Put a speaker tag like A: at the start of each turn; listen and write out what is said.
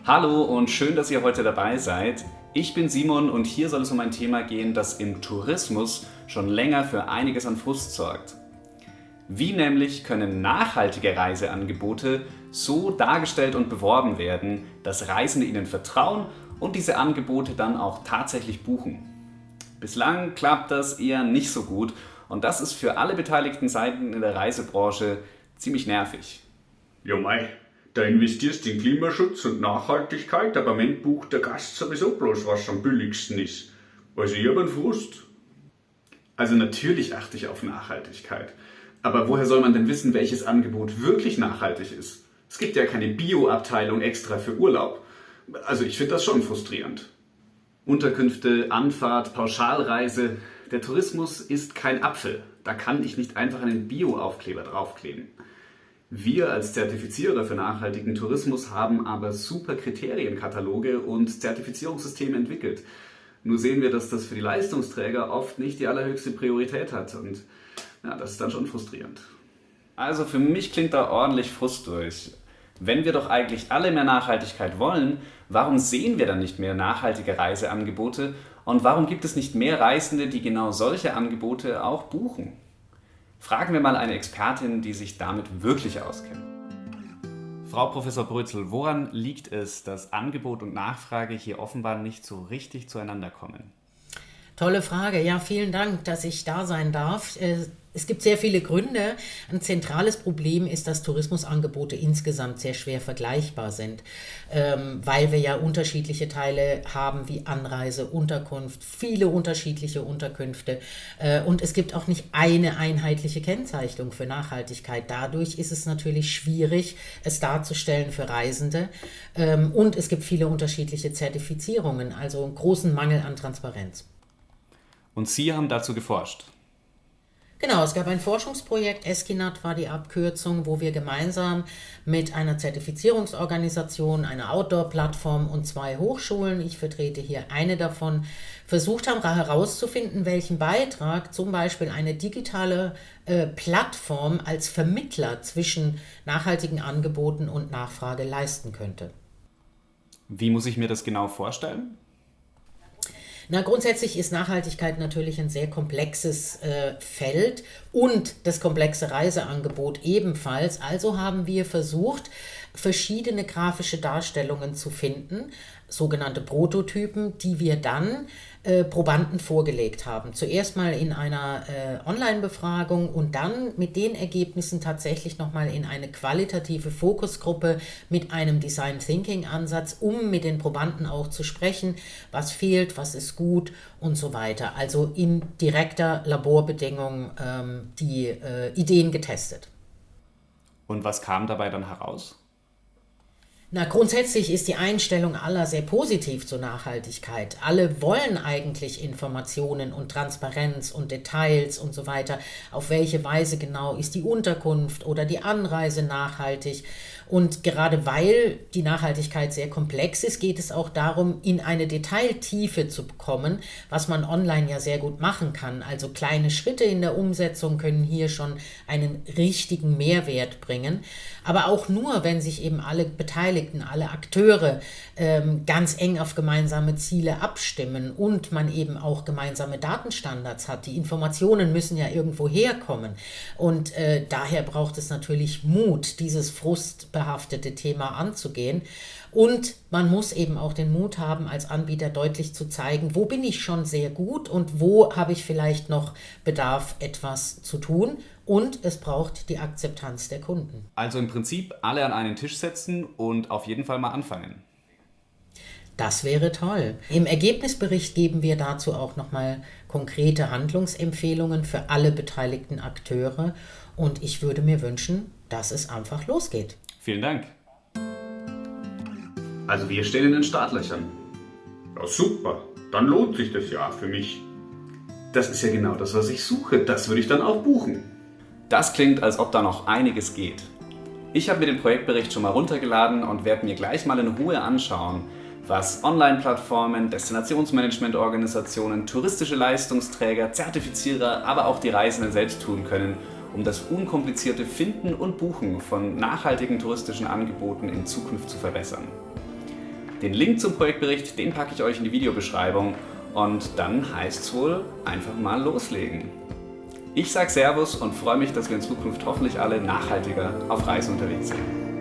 A: Hallo und schön, dass ihr heute dabei seid. Ich bin Simon und hier soll es um ein Thema gehen, das im Tourismus schon länger für einiges an Frust sorgt. Wie nämlich können nachhaltige Reiseangebote so dargestellt und beworben werden, dass Reisende ihnen vertrauen und diese Angebote dann auch tatsächlich buchen? Bislang klappt das eher nicht so gut und das ist für alle beteiligten Seiten in der Reisebranche ziemlich nervig.
B: Ja mei, da investierst du in Klimaschutz und Nachhaltigkeit, aber am Ende bucht der Gast sowieso bloß, was am billigsten ist. Also ich hab einen Frust.
A: Also natürlich achte ich auf Nachhaltigkeit. Aber woher soll man denn wissen, welches Angebot wirklich nachhaltig ist? Es gibt ja keine Bio-Abteilung extra für Urlaub. Also ich finde das schon frustrierend. Unterkünfte, Anfahrt, Pauschalreise. Der Tourismus ist kein Apfel. Da kann ich nicht einfach einen Bio-Aufkleber draufkleben. Wir als Zertifizierer für nachhaltigen Tourismus haben aber super Kriterienkataloge und Zertifizierungssysteme entwickelt. Nur sehen wir, dass das für die Leistungsträger oft nicht die allerhöchste Priorität hat und ja, das ist dann schon frustrierend. Also für mich klingt da ordentlich Frust durch. Wenn wir doch eigentlich alle mehr Nachhaltigkeit wollen, warum sehen wir dann nicht mehr nachhaltige Reiseangebote und warum gibt es nicht mehr Reisende, die genau solche Angebote auch buchen? Fragen wir mal eine Expertin, die sich damit wirklich auskennt. Frau Professor Brözel, woran liegt es, dass Angebot und Nachfrage hier offenbar nicht so richtig zueinander kommen?
C: Tolle Frage. Ja, vielen Dank, dass ich da sein darf. Es gibt sehr viele Gründe. Ein zentrales Problem ist, dass Tourismusangebote insgesamt sehr schwer vergleichbar sind, weil wir ja unterschiedliche Teile haben wie Anreise, Unterkunft, viele unterschiedliche Unterkünfte und es gibt auch nicht eine einheitliche Kennzeichnung für Nachhaltigkeit. Dadurch ist es natürlich schwierig, es darzustellen für Reisende und es gibt viele unterschiedliche Zertifizierungen, also einen großen Mangel an Transparenz.
A: Und Sie haben dazu geforscht?
C: Genau, es gab ein Forschungsprojekt, Eskinat war die Abkürzung, wo wir gemeinsam mit einer Zertifizierungsorganisation, einer Outdoor-Plattform und 2 Hochschulen, ich vertrete hier eine davon, versucht haben herauszufinden, welchen Beitrag zum Beispiel eine digitale Plattform als Vermittler zwischen nachhaltigen Angeboten und Nachfrage leisten könnte.
A: Wie muss ich mir das genau vorstellen?
C: Na, grundsätzlich ist Nachhaltigkeit natürlich ein sehr komplexes Feld und das komplexe Reiseangebot ebenfalls. Also haben wir versucht, verschiedene grafische Darstellungen zu finden, sogenannte Prototypen, die wir dann Probanden vorgelegt haben. Zuerst mal in einer Online-Befragung und dann mit den Ergebnissen tatsächlich nochmal in eine qualitative Fokusgruppe mit einem Design Thinking Ansatz, um mit den Probanden auch zu sprechen, was fehlt, was ist gut und so weiter. Also in direkter Laborbedingung die Ideen getestet.
A: Und was kam dabei dann heraus?
C: Na, grundsätzlich ist die Einstellung aller sehr positiv zur Nachhaltigkeit. Alle wollen eigentlich Informationen und Transparenz und Details und so weiter. Auf welche Weise genau ist die Unterkunft oder die Anreise nachhaltig? Und gerade weil die Nachhaltigkeit sehr komplex ist, geht es auch darum, in eine Detailtiefe zu kommen, was man online ja sehr gut machen kann. Also kleine Schritte in der Umsetzung können hier schon einen richtigen Mehrwert bringen. Aber auch nur, wenn sich eben alle Beteiligten, alle Akteure ganz eng auf gemeinsame Ziele abstimmen und man eben auch gemeinsame Datenstandards hat. Die Informationen müssen ja irgendwo herkommen. Und daher braucht es natürlich Mut, dieses frustbehaftete Thema anzugehen. Und man muss eben auch den Mut haben, als Anbieter deutlich zu zeigen, wo bin ich schon sehr gut und wo habe ich vielleicht noch Bedarf, etwas zu tun. Und es braucht die Akzeptanz der Kunden.
A: Also im Prinzip alle an einen Tisch setzen und auf jeden Fall mal anfangen.
C: Das wäre toll. Im Ergebnisbericht geben wir dazu auch nochmal konkrete Handlungsempfehlungen für alle beteiligten Akteure. Und ich würde mir wünschen, dass es einfach losgeht.
A: Vielen Dank. Also wir stehen in den Startlöchern.
B: Ja super, dann lohnt sich das ja für mich.
A: Das ist ja genau das, was ich suche. Das würde ich dann auch buchen. Das klingt, als ob da noch einiges geht. Ich habe mir den Projektbericht schon mal runtergeladen und werde mir gleich mal in Ruhe anschauen, was Online-Plattformen, Destinationsmanagement-Organisationen, touristische Leistungsträger, Zertifizierer, aber auch die Reisenden selbst tun können, um das unkomplizierte Finden und Buchen von nachhaltigen touristischen Angeboten in Zukunft zu verbessern. Den Link zum Projektbericht, den packe ich euch in die Videobeschreibung und dann heißt es wohl einfach mal loslegen. Ich sage Servus und freue mich, dass wir in Zukunft hoffentlich alle nachhaltiger auf Reisen unterwegs sind.